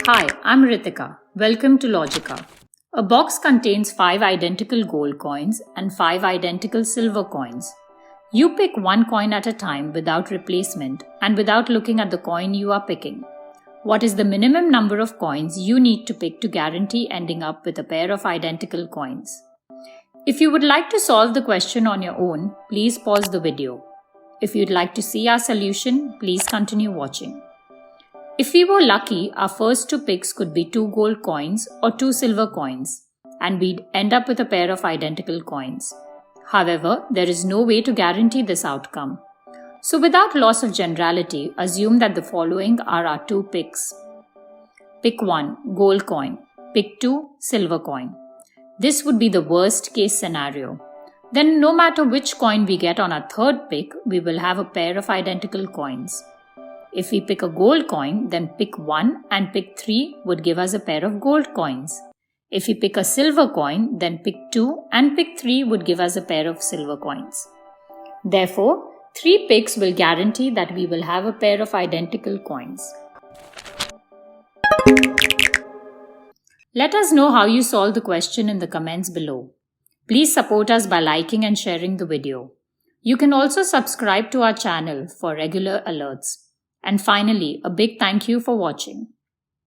Hi, I'm Ritika. Welcome to Logiqa. A box contains 5 identical gold coins and 5 identical silver coins. You pick one coin at a time without replacement and without looking at the coin you are picking. What is the minimum number of coins you need to pick to guarantee ending up with a pair of identical coins? If you would like to solve the question on your own, please pause the video. If you'd like to see our solution, please continue watching. If we were lucky, our first 2 picks could be 2 gold coins or 2 silver coins, and we'd end up with a pair of identical coins. However, there is no way to guarantee this outcome. So without loss of generality, assume that the following are our 2 picks. Pick 1, gold coin. Pick 2, silver coin. This would be the worst case scenario. Then no matter which coin we get on our third pick, we will have a pair of identical coins. If we pick a gold coin, then pick 1 and pick 3 would give us a pair of gold coins. If we pick a silver coin, then pick 2 and pick 3 would give us a pair of silver coins. Therefore, 3 picks will guarantee that we will have a pair of identical coins. Let us know how you solve the question in the comments below. Please support us by liking and sharing the video. You can also subscribe to our channel for regular alerts. And finally, a big thank you for watching.